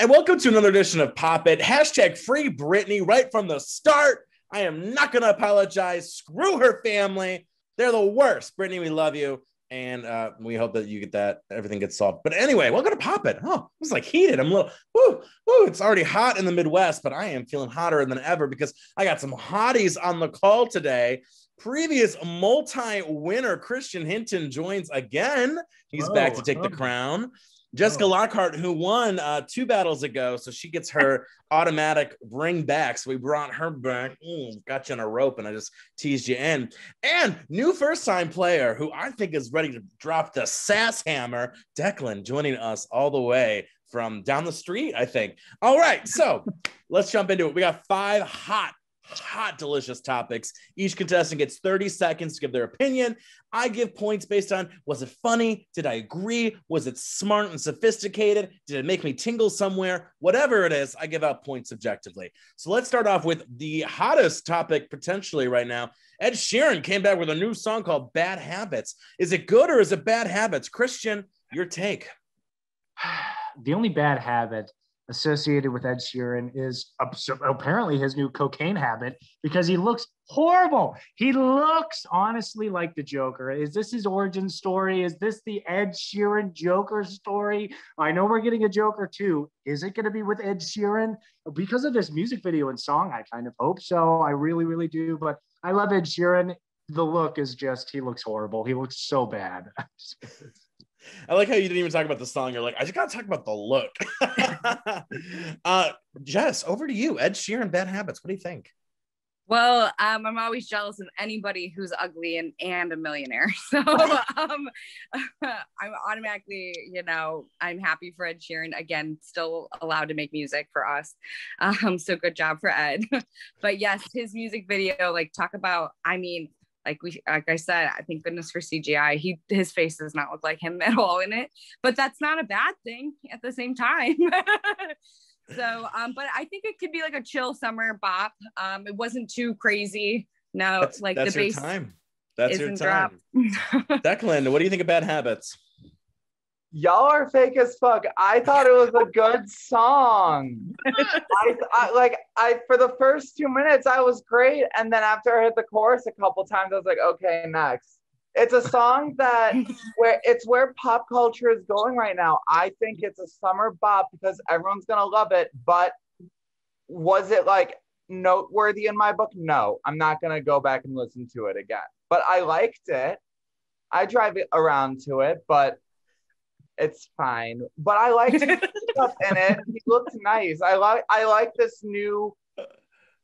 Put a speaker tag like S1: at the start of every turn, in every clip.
S1: And welcome to another edition of Pop It. Hashtag free Britney right from the start. I am not going to apologize. Screw her family. They're the worst. Britney, we love you. And we hope that you get that, everything gets solved. But anyway, welcome to Pop It. Oh, it was like heated. I'm a little, it's already hot in the Midwest, but I am feeling hotter than ever because I got some hotties on the call today. Previous multi-winner Christian Hinton joins again. He's back to take the crown. Jessica Lockhart, who won 2 battles ago, so she gets her automatic bring back. So we brought her back. Got you on a rope, and I just teased you in. And new first-time player, who I think is ready to drop the sass hammer, Declan, joining us all the way from down the street, I think. All right, so let's jump into it. We got 5 hot, delicious topics. Each contestant gets 30 seconds to give their opinion. I give points based on, was it funny? Did I agree? Was it smart and sophisticated? Did it make me tingle somewhere? Whatever it is, I give out points objectively. So let's start off with the hottest topic potentially right now. Ed Sheeran came back with a new song called Bad Habits. Is it good or is it bad habits? Christian, your take.
S2: The only bad habit associated with Ed Sheeran is apparently his new cocaine habit, because he looks horrible. He looks honestly like the Joker. Is this his origin story? Is this the Ed Sheeran Joker story? I know we're getting a Joker too. Is it going to be with Ed Sheeran? Because of this music video and song, I kind of hope so. I really, really do. But I love Ed Sheeran. The look is just, he looks horrible. He looks so bad.
S1: I like how you didn't even talk about the song. You're like, I just got to talk about the look. Jess, over to you. Ed Sheeran, Bad Habits. What do you think?
S3: Well, I'm always jealous of anybody who's ugly and a millionaire. So I'm automatically, I'm happy for Ed Sheeran. Again, still allowed to make music for us. So good job for Ed. But yes, his music video, talk about, like I said, I thank goodness for CGI. His face does not look like him at all in it, but that's not a bad thing at the same time. So, but I think it could be like a chill summer bop. It wasn't too crazy. No,
S1: that's
S3: the
S1: your
S3: bass.
S1: Time. That's your time. Declan, what do you think of Bad Habits?
S4: Y'all are fake as fuck. I thought it was a good song. I for the first 2 minutes, I was great. And then after I hit the chorus a couple times, I was like, okay, next. It's a song that where pop culture is going right now. I think it's a summer bop because everyone's going to love it. But was it noteworthy in my book? No, I'm not going to go back and listen to it again. But I liked it. I drive it around to it, but it's fine, but I liked stuff in it. He looks nice. I like this new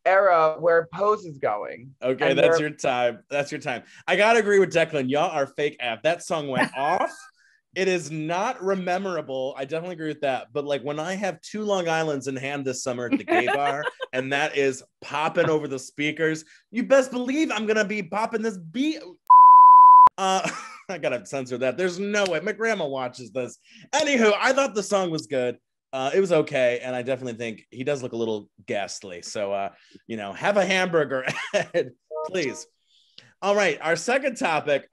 S4: era where Pose is going.
S1: Okay, that's your time. That's your time. I gotta agree with Declan. Y'all are fake app. That song went off. It is not rememberable. I definitely agree with that. But when I have 2 Long Islands in hand this summer at the gay bar, and that is popping over the speakers, you best believe I'm gonna be popping this beat. I gotta censor that. There's no way. My grandma watches this. Anywho, I thought the song was good. It was okay, and I definitely think he does look a little ghastly. So, have a hamburger, Ed, please. All right, our second topic.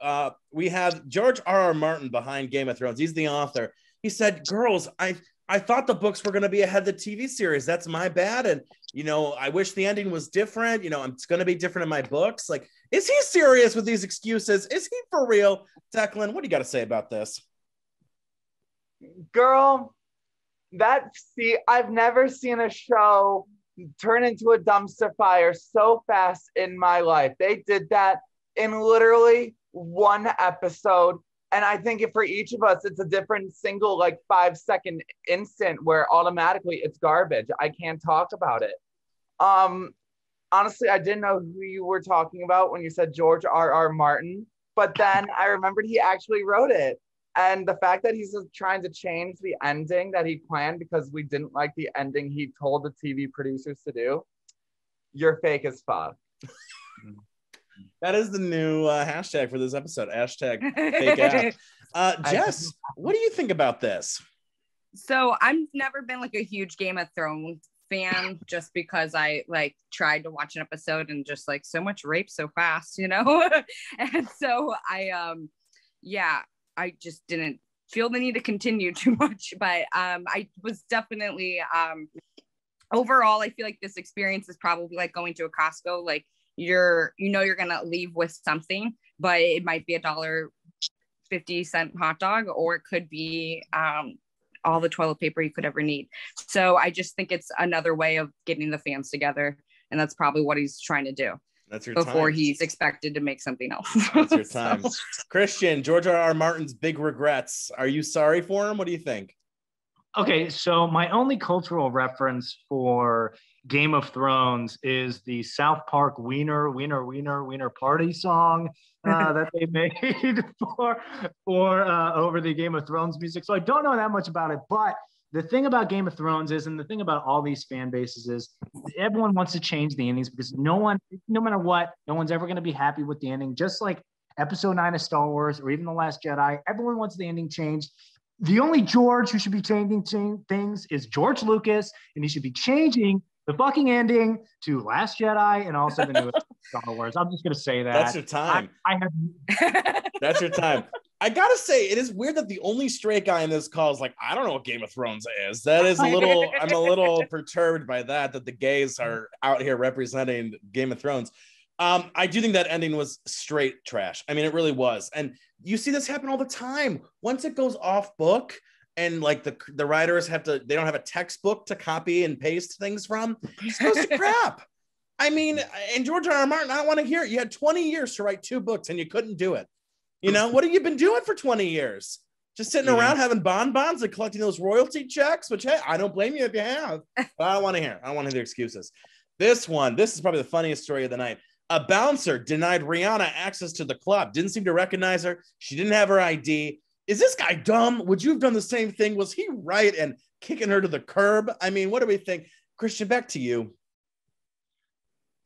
S1: We have George R.R. Martin behind Game of Thrones. He's the author. He said, "Girls, I thought the books were going to be ahead of the TV series. That's my bad. And, I wish the ending was different. It's going to be different in my books." Is he serious with these excuses? Is he for real? Declan, what do you got to say about this?
S4: Girl, I've never seen a show turn into a dumpster fire so fast in my life. They did that in literally 1 episode. And I think for each of us, it's a different single 5-second instant where automatically it's garbage. I can't talk about it. Honestly, I didn't know who you were talking about when you said George R.R. Martin, but then I remembered he actually wrote it. And the fact that he's trying to change the ending that he planned because we didn't like the ending he told the TV producers to do, you're fake as fuck.
S1: That is the new hashtag for this episode. Hashtag fake app. Jess, what do you think about this?
S3: So I've never been a huge Game of Thrones fan, just because I tried to watch an episode and just so much rape so fast, and so I just didn't feel the need to continue too much, but I was definitely overall, I feel like this experience is probably like going to a Costco. Like you're gonna leave with something, but it might be $1.50 hot dog, or it could be all the toilet paper you could ever need. So I just think it's another way of getting the fans together, and that's probably what he's trying to do.
S1: That's your
S3: before
S1: time.
S3: He's expected to make something else.
S1: That's your time. Christian, George R.R. Martin's big regrets. Are you sorry for him? What do you think?
S2: Okay, so my only cultural reference for Game of Thrones is the South Park Wiener Party song that they made for over the Game of Thrones music. So I don't know that much about it, but the thing about Game of Thrones is, and the thing about all these fan bases is, everyone wants to change the endings because no matter what, no one's ever going to be happy with the ending. Just like Episode 9 of Star Wars or even The Last Jedi, everyone wants the ending changed. The only George who should be changing things is George Lucas, and he should be changing the fucking ending to Last Jedi and also the newest Star Wars. I'm just going to say that.
S1: That's your time. That's your time. I gotta say, it is weird that the only straight guy in this call is like, I don't know what Game of Thrones is. That is I'm a little perturbed by that the gays are out here representing Game of Thrones. I do think that ending was straight trash. I mean, it really was. And you see this happen all the time. Once it goes off book and like the writers they don't have a textbook to copy and paste things from, it goes to crap. I mean, and George R.R. Martin, I don't want to hear it. You had 20 years to write 2 books and you couldn't do it. You know, what have you been doing for 20 years? Just sitting around having bonbons and collecting those royalty checks, which, hey, I don't blame you if you have. But I don't want to hear. I don't want to hear the excuses. This is probably the funniest story of the night. A bouncer denied Rihanna access to the club. Didn't seem to recognize her. She didn't have her ID. Is this guy dumb? Would you have done the same thing? Was he right in kicking her to the curb? I mean, what do we think? Christian, back to you.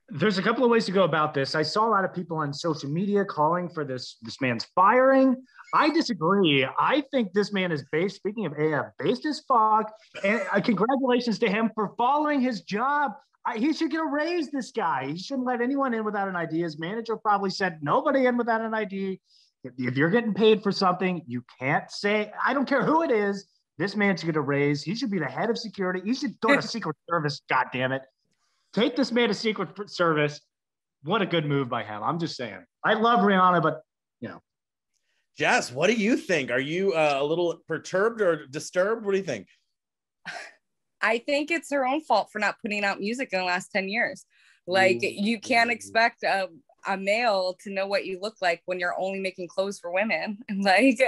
S2: There's a couple of ways to go about this. I saw a lot of people on social media calling for this man's firing. I disagree. I think this man is based, speaking of AF, based as fuck. And congratulations to him for following his job. He should get a raise, this guy. He shouldn't let anyone in without an ID. His manager probably said nobody in without an ID. If you're getting paid for something, you can't say, I don't care who it is. This man should get a raise. He should be the head of security. He should go to Secret Service, God damn it. Take this man to Secret Service. What a good move by him. I'm just saying. I love Rihanna, but, you know.
S1: Jess, what do you think? Are you a little perturbed or disturbed? What do you think?
S3: I think it's her own fault for not putting out music in the last 10 years. Like, you can't expect a male to know what you look like when you're only making clothes for women. Like,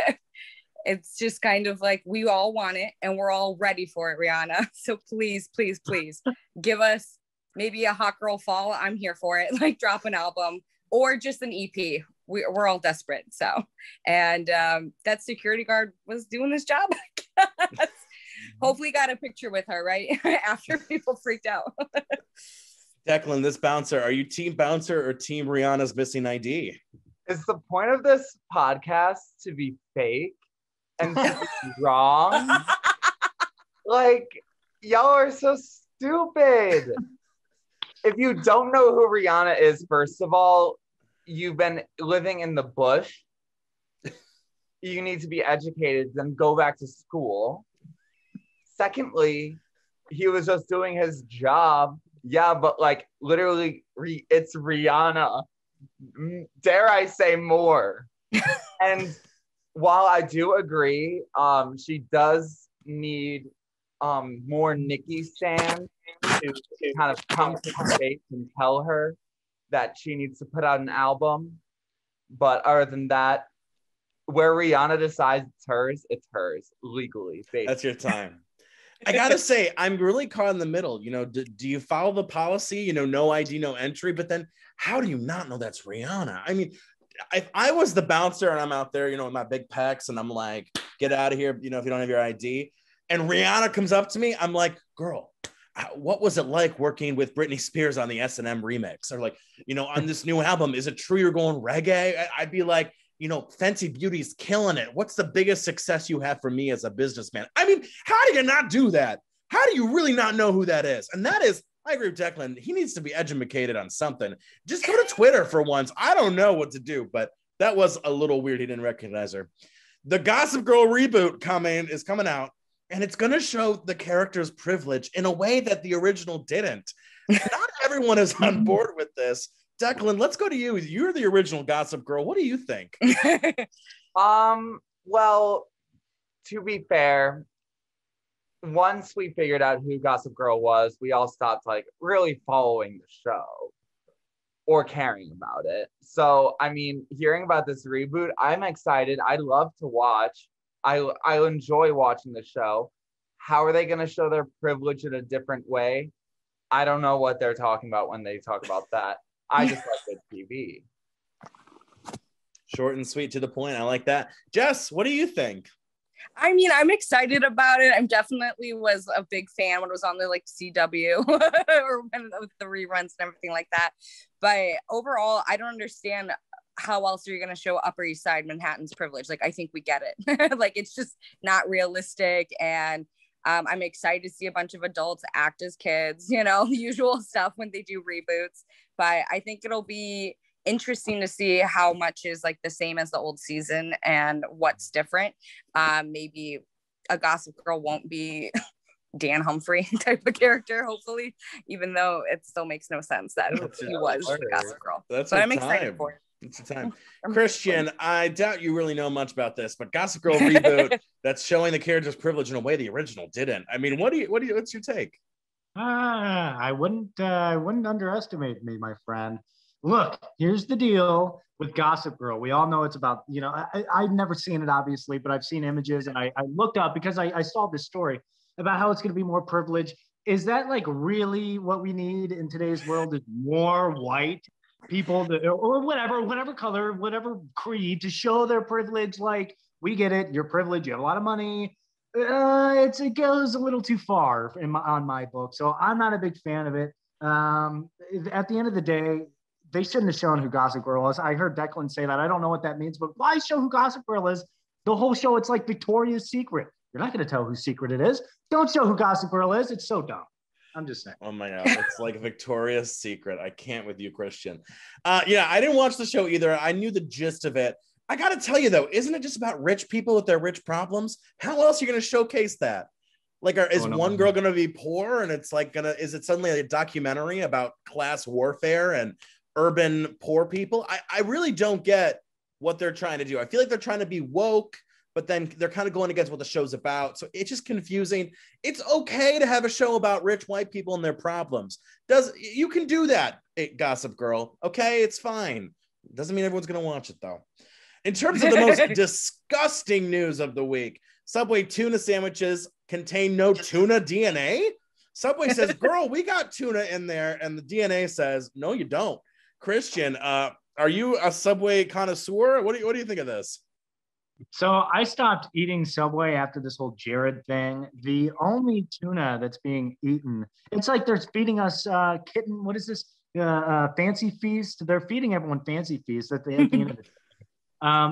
S3: it's just kind of like, we all want it and we're all ready for it, Rihanna. So please, please, please give us maybe a Hot Girl Fall. I'm here for it. Like, drop an album or just an EP. We're all desperate. So, and that security guard was doing his job. Hopefully got a picture with her, right? After people freaked out.
S1: Declan, this bouncer, are you team bouncer or team Rihanna's missing ID?
S4: Is the point of this podcast to be fake and to be wrong? Like, y'all are so stupid. If you don't know who Rihanna is, first of all, you've been living in the bush. You need to be educated, then go back to school. Secondly, he was just doing his job. Yeah, but like literally, it's Rihanna. Dare I say more? And while I do agree, she does need more Nicki stan to kind of come to her face and tell her that she needs to put out an album. But other than that, where Rihanna decides it's hers legally. Basically.
S1: That's your time. I gotta say, I'm really caught in the middle. You know, do you follow the policy? You know, no ID, no entry. But then, how do you not know that's Rihanna? I mean, if I was the bouncer and I'm out there, you know, with my big pecs, and I'm like, get out of here, you know, if you don't have your ID, and Rihanna comes up to me, I'm like, girl, what was it like working with Britney Spears on the S&M remix, or like, you know, on this new album? Is it true you're going reggae? I'd be like, you know, Fenty Beauty's killing it. What's the biggest success you have for me as a businessman? I mean, how do you not do that? How do you really not know who that is? And that is, I agree with Declan. He needs to be educated on something. Just go to Twitter for once. I don't know what to do, but that was a little weird. He didn't recognize her. The Gossip Girl reboot is coming out, and it's going to show the character's privilege in a way that the original didn't. Not everyone is on board with this. Declan, let's go to you. You're the original Gossip Girl. What do you think?
S4: Well, to be fair, once we figured out who Gossip Girl was, we all stopped like really following the show or caring about it. So, I mean, hearing about this reboot, I'm excited. I love to watch. I enjoy watching the show. How are they going to show their privilege in a different way? I don't know what they're talking about when they talk about that. I just like good TV.
S1: Short and sweet to the point. I like that. Jess, what do you think?
S3: I mean, I'm excited about it. I'm definitely was a big fan when it was on the like CW or when with the reruns and everything like that. But overall, I don't understand how else are you going to show Upper East Side Manhattan's privilege? Like, I think we get it. Like, it's just not realistic. And I'm excited to see a bunch of adults act as kids, you know, usual stuff when they do reboots. But I think it'll be interesting to see how much is like the same as the old season and what's different. Maybe a Gossip Girl won't be Dan Humphrey type of character, hopefully, even though it still makes no sense that he was the Gossip Girl.
S1: But
S3: I'm excited for it.
S1: It's the time. Christian, I doubt you really know much about this, but Gossip Girl reboot that's showing the character's privilege in a way the original didn't. I mean, what's your take?
S2: I wouldn't underestimate me, my friend. Look, here's the deal with Gossip Girl. We all know it's about, you know, I've never seen it, obviously, but I've seen images, and I looked up because I saw this story about how it's going to be more privilege. Is that like really what we need in today's world? Is more white people or whatever color, whatever creed, to show their privilege? Like, we get it, you're privileged, you have a lot of money. It goes a little too far on my book, so I'm not a big fan of it. At the end of the day, they shouldn't have shown who Gossip Girl is. I heard Declan say that. I don't know what that means, but why show who Gossip Girl is? The whole show, it's like Victoria's Secret. You're not going to tell whose secret it is. Don't show who Gossip Girl is. It's so dumb. I'm just saying.
S1: Oh my God. It's like Victoria's Secret. I can't with you, Christian. Yeah, I didn't watch the show either. I knew the gist of it. I got to tell you, though, isn't it just about rich people with their rich problems? How else are you going to showcase that? Like, is one girl going to be poor and it's like is it suddenly a documentary about class warfare and urban poor people? I really don't get what they're trying to do. I feel like they're trying to be woke, but then they're kind of going against what the show's about. So it's just confusing. It's okay to have a show about rich white people and their problems. You can do that, Gossip Girl. Okay, it's fine. Doesn't mean everyone's going to watch it, though. In terms of the most disgusting news of the week, Subway tuna sandwiches contain no tuna DNA. Subway says, girl, we got tuna in there. And the DNA says, no, you don't. Christian, are you a Subway connoisseur? What do you think of this?
S2: So I stopped eating Subway after this whole Jared thing. The only tuna that's being eaten, it's like they're feeding us kitten. What is this? Fancy Feast. They're feeding everyone Fancy Feast at the end of the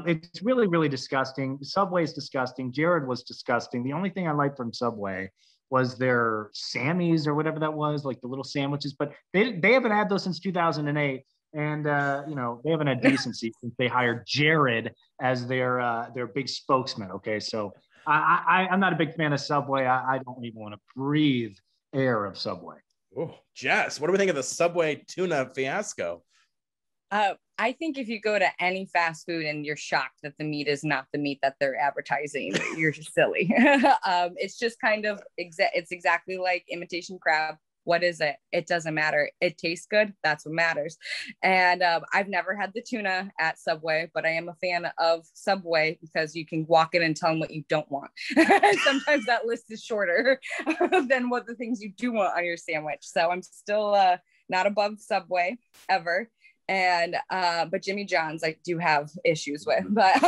S2: it's really, really disgusting. Subway is disgusting. Jared was disgusting. The only thing I liked from Subway was their Sammys or whatever that was, like the little sandwiches. But they haven't had those since 2008. And, you know, they haven't had decency since they hired Jared as their big spokesman. Okay, so I'm not a big fan of Subway. I don't even want to breathe air of Subway.
S1: Oh, Jess, what do we think of the Subway tuna fiasco?
S3: I think if you go to any fast food and you're shocked that the meat is not the meat that they're advertising, you're silly. It's just kind of, it's exactly like imitation crab. What is it? It doesn't matter. It tastes good. That's what matters. And I've never had the tuna at Subway, but I am a fan of Subway because you can walk in and tell them what you don't want. Sometimes that list is shorter than what the things you do want on your sandwich. So I'm still not above Subway ever. And but Jimmy John's I do have ishes with, but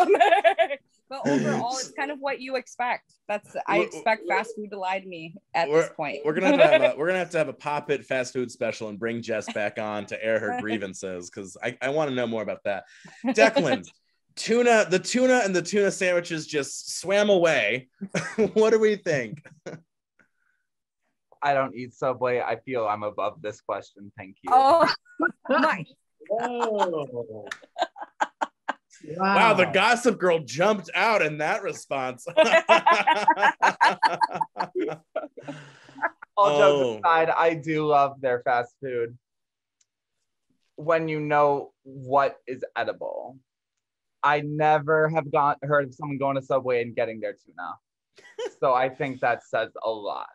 S3: overall it's kind of what you expect. I expect fast food to lie to me at this point.
S1: We're gonna have to have a Pop It fast food special and bring Jess back on to air her grievances because I want to know more about that. Declan, the tuna and the tuna sandwiches just swam away. What do we think?
S4: I don't eat Subway. I feel I'm above this question. Thank you.
S3: Oh my.
S2: Oh.
S1: Wow, the Gossip Girl jumped out in that response.
S4: All jokes aside, I do love their fast food when you know what is edible. I never have heard of someone going to Subway and getting their tuna. So I think that says a lot.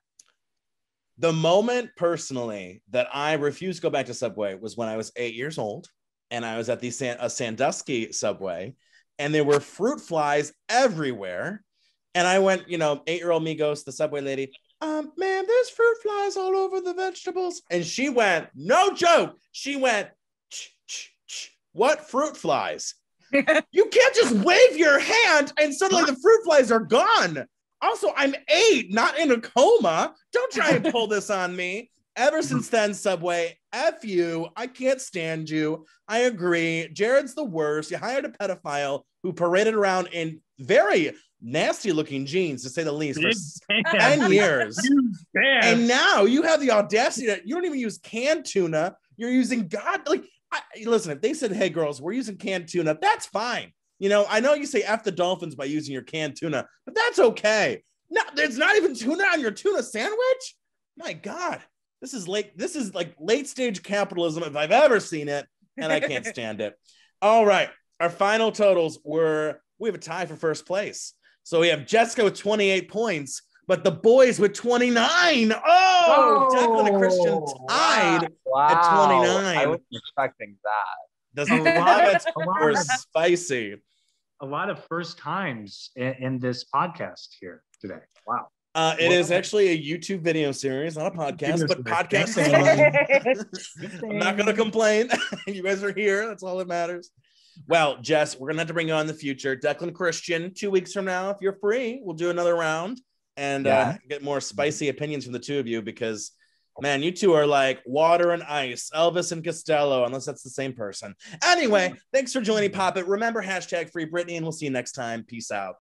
S1: The moment personally that I refused to go back to Subway was when I was 8 years old and I was at the Sandusky Subway and there were fruit flies everywhere. And I went, 8-year-old me goes to the Subway lady, ma'am, there's fruit flies all over the vegetables. And she went, no joke. She went, what fruit flies? You can't just wave your hand and suddenly the fruit flies are gone. Also, I'm 8, not in a coma. Don't try and pull this on me. Ever since then, Subway, F you. I can't stand you. I agree. Jared's the worst. You hired a pedophile who paraded around in very nasty looking jeans, to say the least, for 10 years. And now you have the audacity that you don't even use canned tuna. You're using listen, if they said, hey, girls, we're using canned tuna, that's fine. I know you say F the Dolphins by using your canned tuna, but that's okay. No, there's not even tuna on your tuna sandwich. My God, this is like late stage capitalism if I've ever seen it, and I can't stand it. All right, our final totals we have a tie for first place. So we have Jessica with 28 points, but the boys with 29. Oh, Declan and Christian tied at 29.
S4: I was expecting that.
S1: The comments were spicy.
S2: A lot of first times in this podcast here today. Wow.
S1: It is actually a YouTube video series, not a podcast, but podcast. I'm not going to complain. You guys are here. That's all that matters. Well, Jess, we're going to have to bring you on in the future. Declan Christian, 2 weeks from now, if you're free, we'll do another round and get more spicy opinions from the two of you because, man, you two are like water and ice, Elvis and Costello, unless that's the same person. Anyway, thanks for joining Pop It. Remember, #Free Britney, and we'll see you next time. Peace out.